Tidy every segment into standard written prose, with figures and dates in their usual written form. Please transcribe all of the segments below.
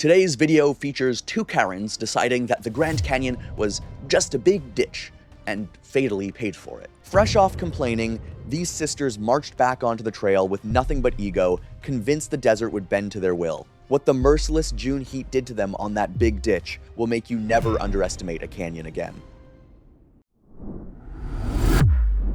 Today's video features two Karens deciding that the Grand Canyon was just a big ditch and fatally paid for it. Fresh off complaining, these sisters marched back onto the trail with nothing but ego, convinced the desert would bend to their will. What the merciless June heat did to them on that big ditch will make you never underestimate a canyon again.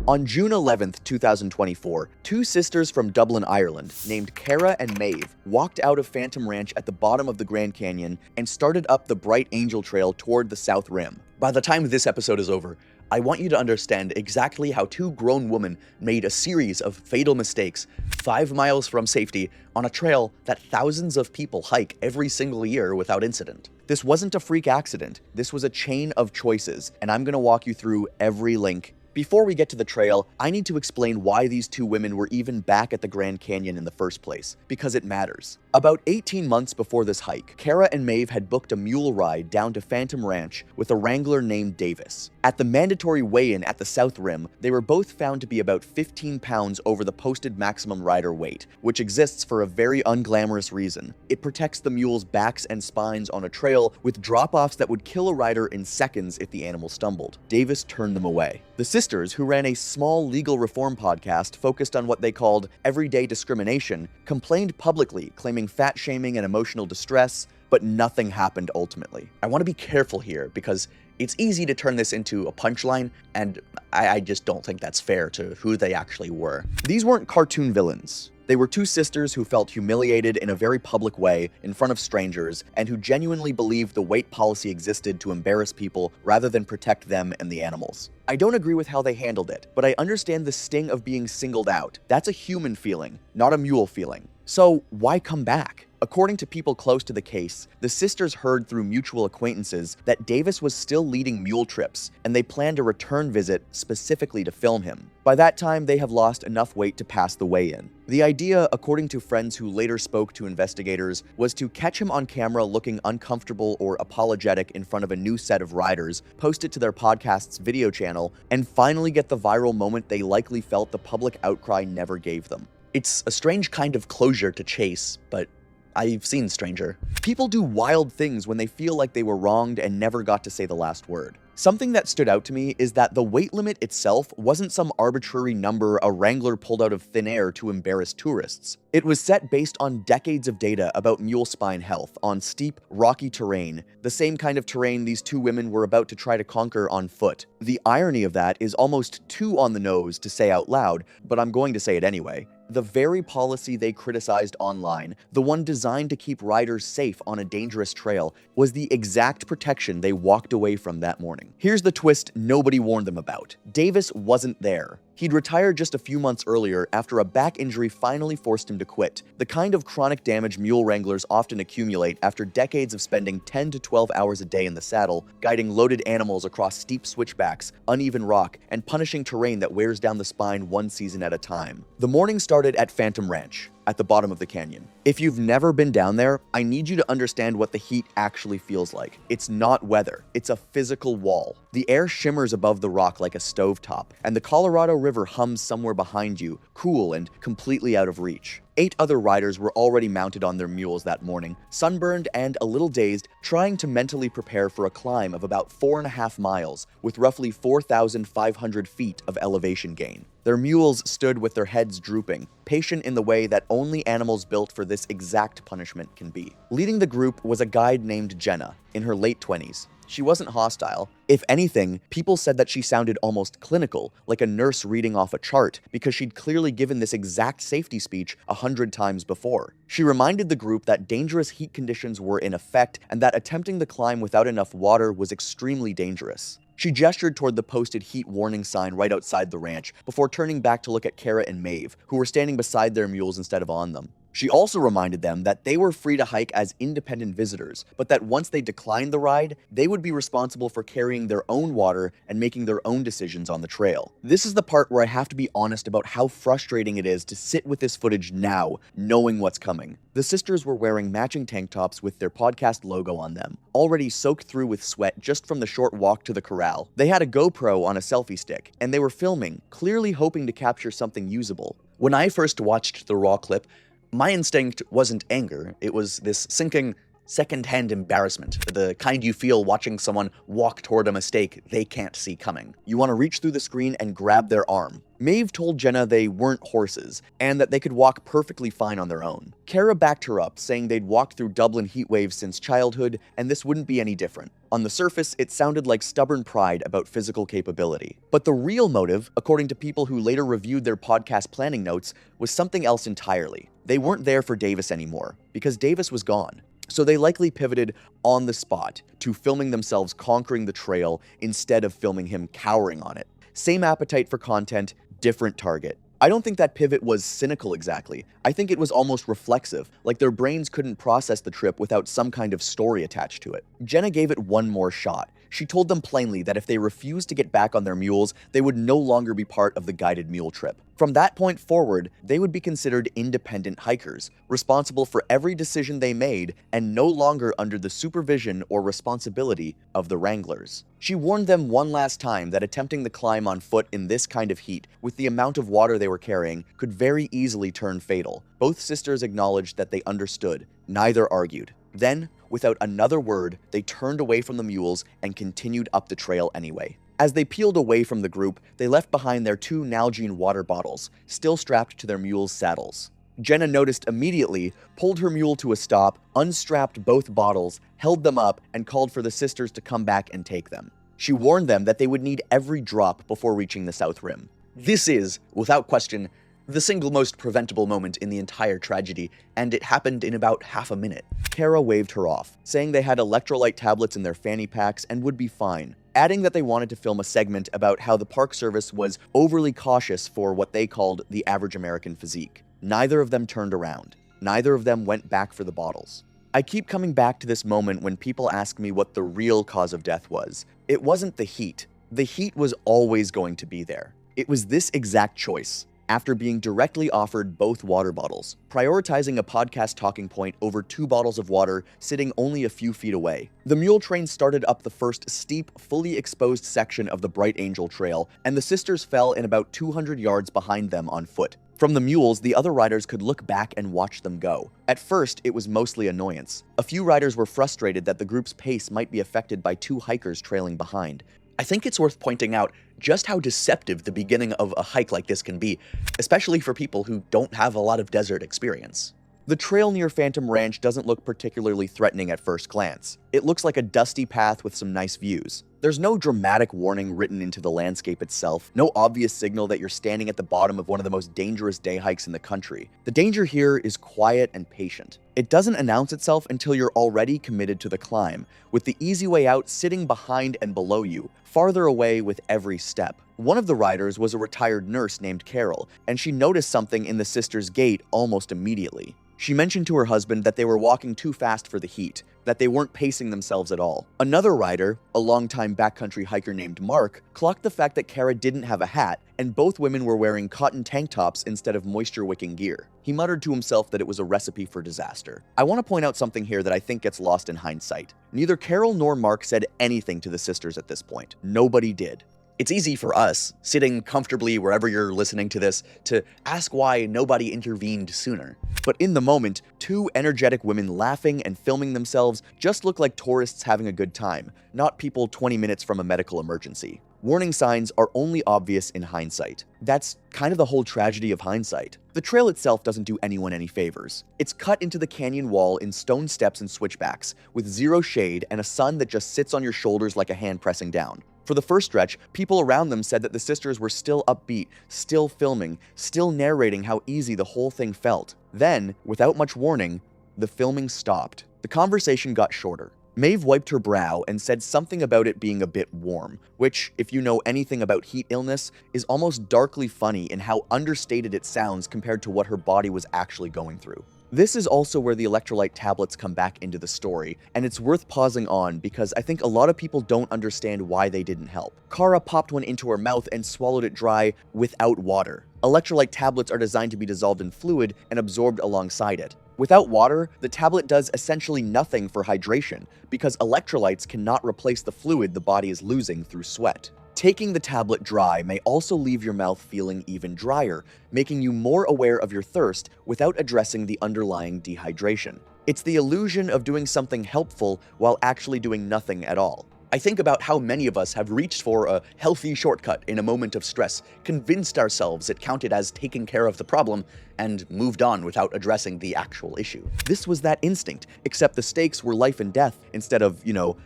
On June 11th, 2024, two sisters from Dublin, Ireland, named Cara and Maeve, walked out of Phantom Ranch at the bottom of the Grand Canyon and started up the Bright Angel Trail toward the South Rim. By the time this episode is over, I want you to understand exactly how two grown women made a series of fatal mistakes 5 miles from safety on a trail that thousands of people hike every single year without incident. This wasn't a freak accident, this was a chain of choices, and I'm gonna walk you through every link. Before we get to the trail, I need to explain why these two women were even back at the Grand Canyon in the first place, because it matters. About 18 months before this hike, Cara and Maeve had booked a mule ride down to Phantom Ranch with a wrangler named Davis. At the mandatory weigh-in at the South Rim, they were both found to be about 15 pounds over the posted maximum rider weight, which exists for a very unglamorous reason. It protects the mule's backs and spines on a trail with drop-offs that would kill a rider in seconds if the animal stumbled. Davis turned them away. The sisters, who ran a small legal reform podcast focused on what they called everyday discrimination, complained publicly, claiming fat shaming and emotional distress, but nothing happened ultimately. I want to be careful here because it's easy to turn this into a punchline, and I just don't think that's fair to who they actually were. These weren't cartoon villains. They were two sisters who felt humiliated in a very public way in front of strangers and who genuinely believed the weight policy existed to embarrass people rather than protect them and the animals. I don't agree with how they handled it, but I understand the sting of being singled out. That's a human feeling, not a mule feeling. So why come back? According to people close to the case, the sisters heard through mutual acquaintances that Davis was still leading mule trips, and they planned a return visit specifically to film him. By that time, they have lost enough weight to pass the weigh-in. The idea, according to friends who later spoke to investigators, was to catch him on camera looking uncomfortable or apologetic in front of a new set of riders, post it to their podcast's video channel, and finally get the viral moment they likely felt the public outcry never gave them. It's a strange kind of closure to chase, but I've seen stranger. People do wild things when they feel like they were wronged and never got to say the last word. Something that stood out to me is that the weight limit itself wasn't some arbitrary number a wrangler pulled out of thin air to embarrass tourists. It was set based on decades of data about mule spine health on steep, rocky terrain, the same kind of terrain these two women were about to try to conquer on foot. The irony of that is almost too on the nose to say out loud, but I'm going to say it anyway. The very policy they criticized online, the one designed to keep riders safe on a dangerous trail, was the exact protection they walked away from that morning. Here's the twist nobody warned them about. Davis wasn't there. He'd retired just a few months earlier after a back injury finally forced him to quit, the kind of chronic damage mule wranglers often accumulate after decades of spending 10 to 12 hours a day in the saddle, guiding loaded animals across steep switchbacks, uneven rock, and punishing terrain that wears down the spine one season at a time. The morning started at Phantom Ranch, at the bottom of the canyon. If you've never been down there, I need you to understand what the heat actually feels like. It's not weather, it's a physical wall. The air shimmers above the rock like a stovetop, and the Colorado River hums somewhere behind you, cool and completely out of reach. 8 other riders were already mounted on their mules that morning, sunburned and a little dazed, trying to mentally prepare for a climb of about 4.5 miles, with roughly 4,500 feet of elevation gain. Their mules stood with their heads drooping, patient in the way that only animals built for this exact punishment can be. Leading the group was a guide named Jenna, in her late 20s. She wasn't hostile. If anything, people said that she sounded almost clinical, like a nurse reading off a chart, because she'd clearly given this exact safety speech 100 times before. She reminded the group that dangerous heat conditions were in effect and that attempting the climb without enough water was extremely dangerous. She gestured toward the posted heat warning sign right outside the ranch before turning back to look at Cara and Maeve, who were standing beside their mules instead of on them. She also reminded them that they were free to hike as independent visitors, but that once they declined the ride, they would be responsible for carrying their own water and making their own decisions on the trail. This is the part where I have to be honest about how frustrating it is to sit with this footage now, knowing what's coming. The sisters were wearing matching tank tops with their podcast logo on them, already soaked through with sweat just from the short walk to the corral. They had a GoPro on a selfie stick, and they were filming, clearly hoping to capture something usable. When I first watched the raw clip, my instinct wasn't anger, it was this sinking, secondhand embarrassment, the kind you feel watching someone walk toward a mistake they can't see coming. You want to reach through the screen and grab their arm. Maeve told Jenna they weren't horses, and that they could walk perfectly fine on their own. Cara backed her up, saying they'd walked through Dublin heatwaves since childhood, and this wouldn't be any different. On the surface, it sounded like stubborn pride about physical capability. But the real motive, according to people who later reviewed their podcast planning notes, was something else entirely. They weren't there for Davis anymore, because Davis was gone. So they likely pivoted on the spot to filming themselves conquering the trail instead of filming him cowering on it. Same appetite for content, different target. I don't think that pivot was cynical exactly. I think it was almost reflexive, like their brains couldn't process the trip without some kind of story attached to it. Jenna gave it one more shot. She told them plainly that if they refused to get back on their mules, they would no longer be part of the guided mule trip. From that point forward, they would be considered independent hikers, responsible for every decision they made, and no longer under the supervision or responsibility of the wranglers. She warned them one last time that attempting the climb on foot in this kind of heat, with the amount of water they were carrying, could very easily turn fatal. Both sisters acknowledged that they understood. Neither argued. Then, without another word, they turned away from the mules and continued up the trail anyway. As they peeled away from the group, they left behind their 2 Nalgene water bottles, still strapped to their mules' saddles. Jenna noticed immediately, pulled her mule to a stop, unstrapped both bottles, held them up, and called for the sisters to come back and take them. She warned them that they would need every drop before reaching the South Rim. This is, without question, the single most preventable moment in the entire tragedy, and it happened in about half a minute. Cara waved her off, saying they had electrolyte tablets in their fanny packs and would be fine, adding that they wanted to film a segment about how the Park Service was overly cautious for what they called the average American physique. Neither of them turned around. Neither of them went back for the bottles. I keep coming back to this moment when people ask me what the real cause of death was. It wasn't the heat. The heat was always going to be there. It was this exact choice. After being directly offered both water bottles, prioritizing a podcast talking point over 2 bottles of water sitting only a few feet away. The mule train started up the first steep, fully exposed section of the Bright Angel Trail, and the sisters fell in about 200 yards behind them on foot. From the mules, the other riders could look back and watch them go. At first, it was mostly annoyance. A few riders were frustrated that the group's pace might be affected by 2 hikers trailing behind. I think it's worth pointing out just how deceptive the beginning of a hike like this can be, especially for people who don't have a lot of desert experience. The trail near Phantom Ranch doesn't look particularly threatening at first glance. It looks like a dusty path with some nice views. There's no dramatic warning written into the landscape itself, no obvious signal that you're standing at the bottom of one of the most dangerous day hikes in the country. The danger here is quiet and patient. It doesn't announce itself until you're already committed to the climb, with the easy way out sitting behind and below you, farther away with every step. One of the riders was a retired nurse named Carol, and she noticed something in the sisters' gait almost immediately. She mentioned to her husband that they were walking too fast for the heat, that they weren't pacing themselves at all. Another rider, a longtime backcountry hiker named Mark, clocked the fact that Cara didn't have a hat, and both women were wearing cotton tank tops instead of moisture-wicking gear. He muttered to himself that it was a recipe for disaster. I want to point out something here that I think gets lost in hindsight. Neither Carol nor Mark said anything to the sisters at this point. Nobody did. It's easy for us, sitting comfortably wherever you're listening to this, to ask why nobody intervened sooner. But in the moment, 2 energetic women laughing and filming themselves just look like tourists having a good time, not people 20 minutes from a medical emergency. Warning signs are only obvious in hindsight. That's kind of the whole tragedy of hindsight. The trail itself doesn't do anyone any favors. It's cut into the canyon wall in stone steps and switchbacks, with zero shade and a sun that just sits on your shoulders like a hand pressing down. For the first stretch, people around them said that the sisters were still upbeat, still filming, still narrating how easy the whole thing felt. Then, without much warning, the filming stopped. The conversation got shorter. Maeve wiped her brow and said something about it being a bit warm, which, if you know anything about heat illness, is almost darkly funny in how understated it sounds compared to what her body was actually going through. This is also where the electrolyte tablets come back into the story, and it's worth pausing on because I think a lot of people don't understand why they didn't help. Cara popped one into her mouth and swallowed it dry without water. Electrolyte tablets are designed to be dissolved in fluid and absorbed alongside it. Without water, the tablet does essentially nothing for hydration because electrolytes cannot replace the fluid the body is losing through sweat. Taking the tablet dry may also leave your mouth feeling even drier, making you more aware of your thirst without addressing the underlying dehydration. It's the illusion of doing something helpful while actually doing nothing at all. I think about how many of us have reached for a healthy shortcut in a moment of stress, convinced ourselves it counted as taking care of the problem, and moved on without addressing the actual issue. This was that instinct, except the stakes were life and death instead of,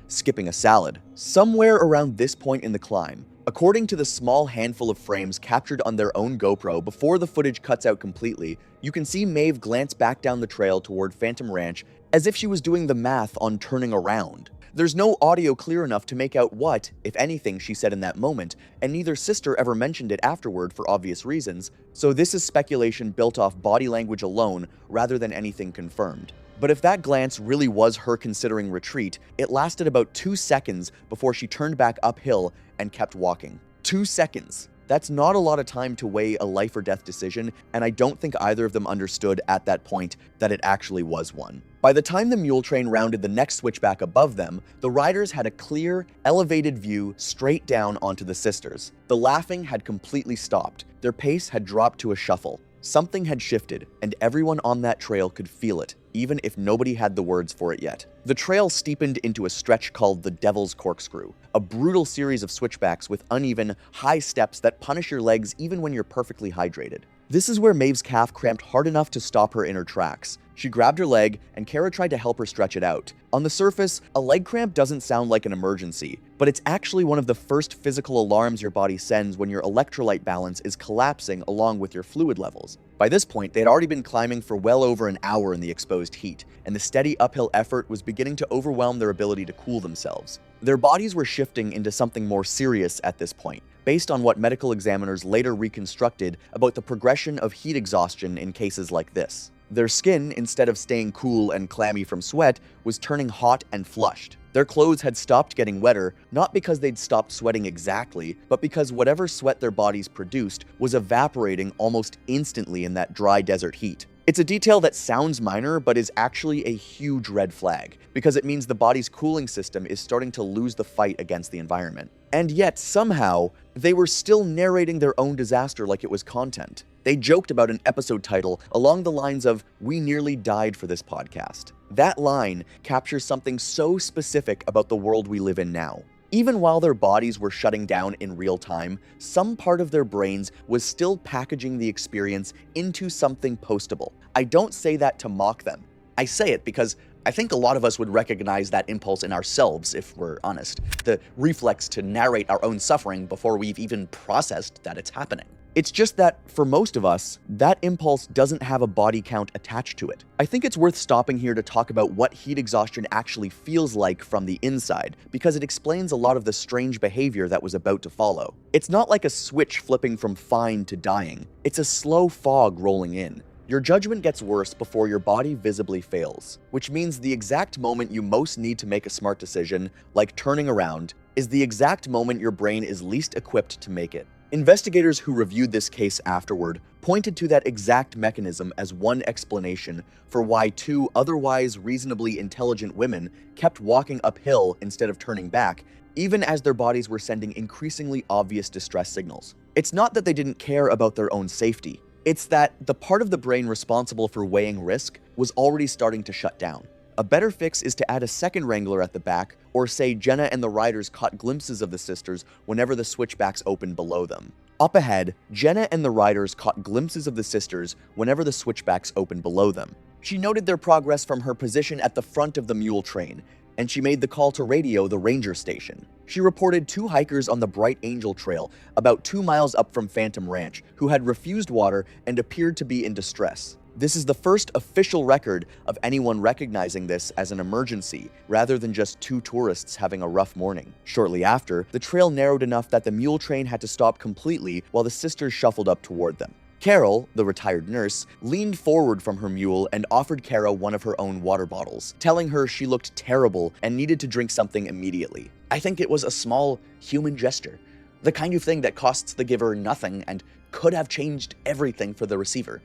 skipping a salad. Somewhere around this point in the climb, according to the small handful of frames captured on their own GoPro before the footage cuts out completely, you can see Maeve glance back down the trail toward Phantom Ranch as if she was doing the math on turning around. There's no audio clear enough to make out what, if anything, she said in that moment, and neither sister ever mentioned it afterward for obvious reasons, so this is speculation built off body language alone rather than anything confirmed. But if that glance really was her considering retreat, it lasted about 2 seconds before she turned back uphill and kept walking. 2 seconds. That's not a lot of time to weigh a life or death decision, and I don't think either of them understood at that point that it actually was one. By the time the mule train rounded the next switchback above them, the riders had a clear, elevated view straight down onto the sisters. The laughing had completely stopped. Their pace had dropped to a shuffle. Something had shifted, and everyone on that trail could feel it, even if nobody had the words for it yet. The trail steepened into a stretch called the Devil's Corkscrew, a brutal series of switchbacks with uneven, high steps that punish your legs even when you're perfectly hydrated. This is where Maeve's calf cramped hard enough to stop her in her tracks. She grabbed her leg, and Kara tried to help her stretch it out. On the surface, a leg cramp doesn't sound like an emergency, but it's actually one of the first physical alarms your body sends when your electrolyte balance is collapsing along with your fluid levels. By this point, they had already been climbing for well over an hour in the exposed heat, and the steady uphill effort was beginning to overwhelm their ability to cool themselves. Their bodies were shifting into something more serious at this point, based on what medical examiners later reconstructed about the progression of heat exhaustion in cases like this. Their skin, instead of staying cool and clammy from sweat, was turning hot and flushed. Their clothes had stopped getting wetter, not because they'd stopped sweating exactly, but because whatever sweat their bodies produced was evaporating almost instantly in that dry desert heat. It's a detail that sounds minor, but is actually a huge red flag, because it means the body's cooling system is starting to lose the fight against the environment. And yet, somehow, they were still narrating their own disaster like it was content. They joked about an episode title along the lines of, "We nearly died for this podcast." That line captures something so specific about the world we live in now. Even while their bodies were shutting down in real time, some part of their brains was still packaging the experience into something postable. I don't say that to mock them. I say it because I think a lot of us would recognize that impulse in ourselves, if we're honest. The reflex to narrate our own suffering before we've even processed that it's happening. It's just that, for most of us, that impulse doesn't have a body count attached to it. I think it's worth stopping here to talk about what heat exhaustion actually feels like from the inside, because it explains a lot of the strange behavior that was about to follow. It's not like a switch flipping from fine to dying. It's a slow fog rolling in. Your judgment gets worse before your body visibly fails, which means the exact moment you most need to make a smart decision, like turning around, is the exact moment your brain is least equipped to make it. Investigators who reviewed this case afterward pointed to that exact mechanism as one explanation for why two otherwise reasonably intelligent women kept walking uphill instead of turning back, even as their bodies were sending increasingly obvious distress signals. It's not that they didn't care about their own safety. It's that the part of the brain responsible for weighing risk was already starting to shut down. A better fix is to add a second wrangler at the back, or say Jenna and the riders caught glimpses of the sisters whenever the switchbacks opened below them. Up ahead, Jenna and the riders caught glimpses of the sisters whenever the switchbacks opened below them. She noted their progress from her position at the front of the mule train, and she made the call to radio the ranger station. She reported two hikers on the Bright Angel Trail, about 2 miles up from Phantom Ranch, who had refused water and appeared to be in distress. This is the first official record of anyone recognizing this as an emergency, rather than just two tourists having a rough morning. Shortly after, the trail narrowed enough that the mule train had to stop completely while the sisters shuffled up toward them. Carol, the retired nurse, leaned forward from her mule and offered Kara one of her own water bottles, telling her she looked terrible and needed to drink something immediately. I think it was a small human gesture, the kind of thing that costs the giver nothing and could have changed everything for the receiver.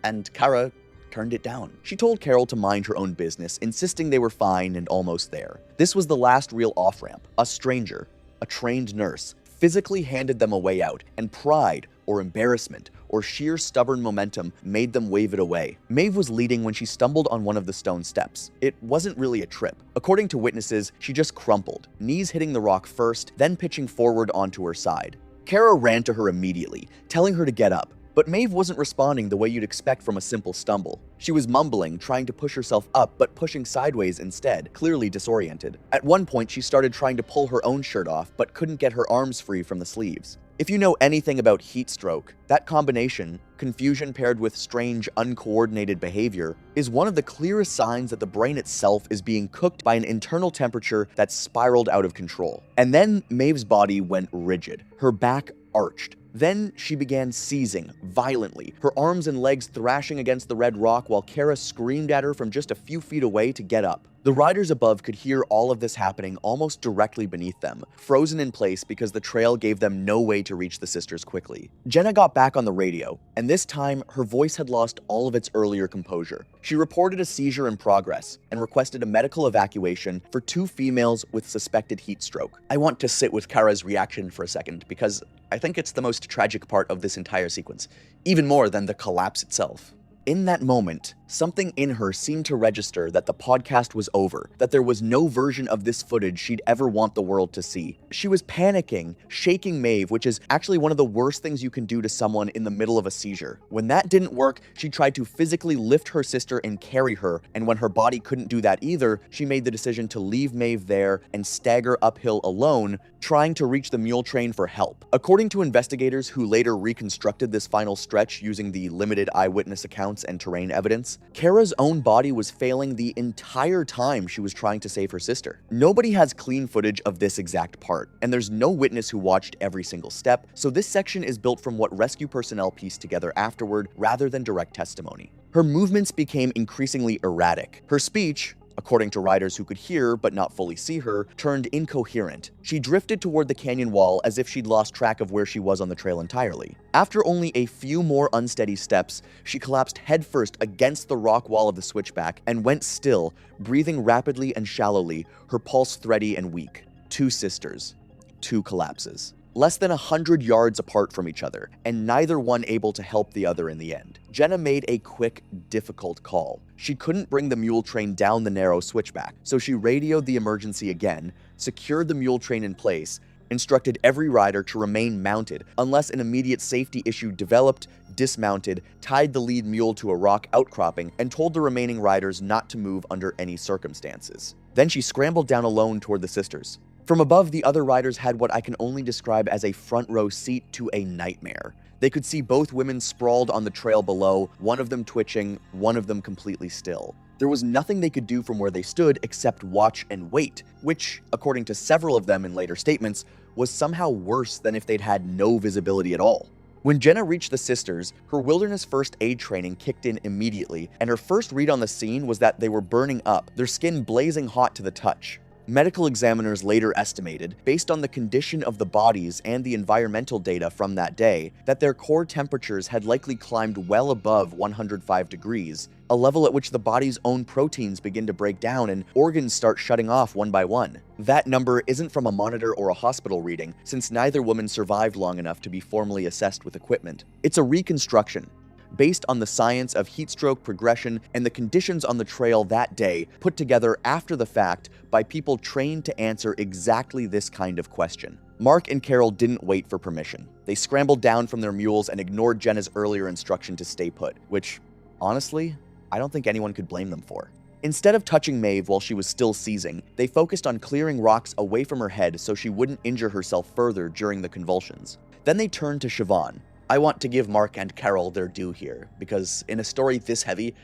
And Kara turned it down. She told Carol to mind her own business, insisting they were fine and almost there. This was the last real off-ramp. A stranger, a trained nurse, physically handed them a way out, and pride, or embarrassment, or sheer stubborn momentum made them wave it away. Maeve was leading when she stumbled on one of the stone steps. It wasn't really a trip. According to witnesses, she just crumpled, knees hitting the rock first, then pitching forward onto her side. Kara ran to her immediately, telling her to get up. But Maeve wasn't responding the way you'd expect from a simple stumble. She was mumbling, trying to push herself up, but pushing sideways instead, clearly disoriented. At one point, she started trying to pull her own shirt off, but couldn't get her arms free from the sleeves. If you know anything about heat stroke, that combination, confusion paired with strange, uncoordinated behavior, is one of the clearest signs that the brain itself is being cooked by an internal temperature that's spiraled out of control. And then Maeve's body went rigid, her back arched. Then she began seizing violently, her arms and legs thrashing against the red rock while Kara screamed at her from just a few feet away to get up. The riders above could hear all of this happening almost directly beneath them, frozen in place because the trail gave them no way to reach the sisters quickly. Jenna got back on the radio, and this time her voice had lost all of its earlier composure. She reported a seizure in progress and requested a medical evacuation for 2 females with suspected heat stroke. I want to sit with Kara's reaction for a second because I think it's the most tragic part of this entire sequence, even more than the collapse itself. In that moment, something in her seemed to register that the podcast was over, that there was no version of this footage she'd ever want the world to see. She was panicking, shaking Maeve, which is actually one of the worst things you can do to someone in the middle of a seizure. When that didn't work, she tried to physically lift her sister and carry her, and when her body couldn't do that either, she made the decision to leave Maeve there and stagger uphill alone, trying to reach the mule train for help. According to investigators who later reconstructed this final stretch using the limited eyewitness accounts and terrain evidence, Kara's own body was failing the entire time she was trying to save her sister. Nobody has clean footage of this exact part, and there's no witness who watched every single step, so this section is built from what rescue personnel pieced together afterward rather than direct testimony. Her movements became increasingly erratic. Her speech, according to riders who could hear but not fully see her, turned incoherent. She drifted toward the canyon wall as if she'd lost track of where she was on the trail entirely. After only a few more unsteady steps, she collapsed headfirst against the rock wall of the switchback and went still, breathing rapidly and shallowly, her pulse thready and weak. 2 sisters. 2 collapses. Less than 100 yards apart from each other, and neither one able to help the other in the end. Jenna made a quick, difficult call. She couldn't bring the mule train down the narrow switchback, so she radioed the emergency again, secured the mule train in place, instructed every rider to remain mounted unless an immediate safety issue developed, dismounted, tied the lead mule to a rock outcropping, and told the remaining riders not to move under any circumstances. Then she scrambled down alone toward the sisters. From above, the other riders had what I can only describe as a front row seat to a nightmare. They could see both women sprawled on the trail below, one of them twitching, one of them completely still. There was nothing they could do from where they stood except watch and wait, which, according to several of them in later statements, was somehow worse than if they'd had no visibility at all. When Jenna reached the sisters, her wilderness first aid training kicked in immediately, and her first read on the scene was that they were burning up, their skin blazing hot to the touch. Medical examiners later estimated, based on the condition of the bodies and the environmental data from that day, that their core temperatures had likely climbed well above 105 degrees, a level at which the body's own proteins begin to break down and organs start shutting off one by one. That number isn't from a monitor or a hospital reading, since neither woman survived long enough to be formally assessed with equipment. It's a reconstruction, based on the science of heat stroke progression and the conditions on the trail that day, put together after the fact by people trained to answer exactly this kind of question. Mark and Carol didn't wait for permission. They scrambled down from their mules and ignored Jenna's earlier instruction to stay put, which, honestly, I don't think anyone could blame them for. Instead of touching Maeve while she was still seizing, they focused on clearing rocks away from her head so she wouldn't injure herself further during the convulsions. Then they turned to Siobhan. I want to give Mark and Carol their due here, because in a story this heavy,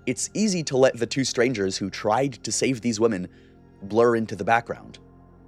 it's easy to let the 2 strangers who tried to save these women blur into the background.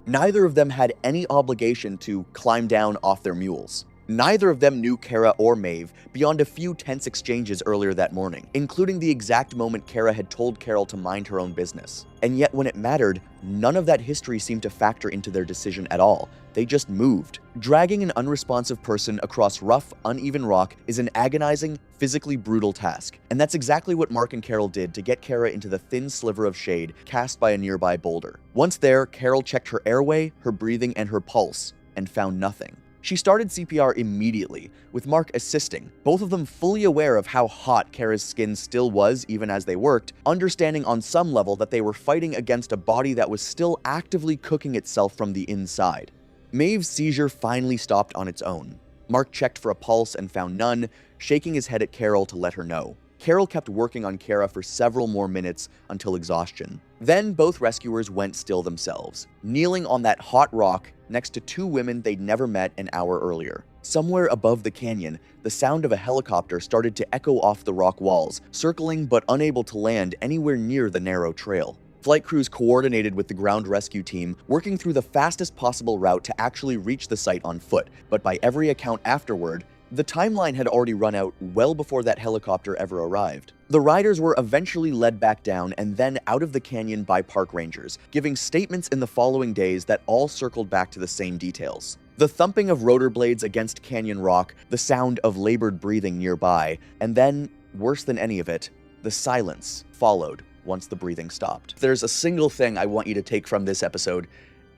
Neither of them had any obligation to climb down off their mules. Neither of them knew Kara or Maeve beyond a few tense exchanges earlier that morning, including the exact moment Kara had told Carol to mind her own business. And yet when it mattered, none of that history seemed to factor into their decision at all. They just moved. Dragging an unresponsive person across rough, uneven rock is an agonizing, physically brutal task. And that's exactly what Mark and Carol did to get Kara into the thin sliver of shade cast by a nearby boulder. Once there, Carol checked her airway, her breathing, and her pulse. and found nothing. She started CPR immediately, with Mark assisting, both of them fully aware of how hot Kara's skin still was even as they worked, understanding on some level that they were fighting against a body that was still actively cooking itself from the inside. Maeve's seizure finally stopped on its own. Mark checked for a pulse and found none, shaking his head at Carol to let her know. Carol kept working on Kara for several more minutes until exhaustion. Then both rescuers went still themselves, kneeling on that hot rock next to two women they'd never met an hour earlier. Somewhere above the canyon, the sound of a helicopter started to echo off the rock walls, circling but unable to land anywhere near the narrow trail. Flight crews coordinated with the ground rescue team, working through the fastest possible route to actually reach the site on foot, but by every account afterward, the timeline had already run out well before that helicopter ever arrived. The riders were eventually led back down and then out of the canyon by park rangers, giving statements in the following days that all circled back to the same details. The thumping of rotor blades against canyon rock, the sound of labored breathing nearby, and then, worse than any of it, the silence followed once the breathing stopped. If there's a single thing I want you to take from this episode,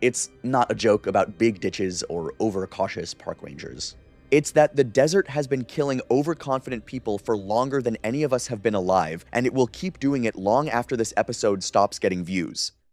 it's not a joke about big ditches or overcautious park rangers. It's that the desert has been killing overconfident people for longer than any of us have been alive, and it will keep doing it long after this episode stops getting views.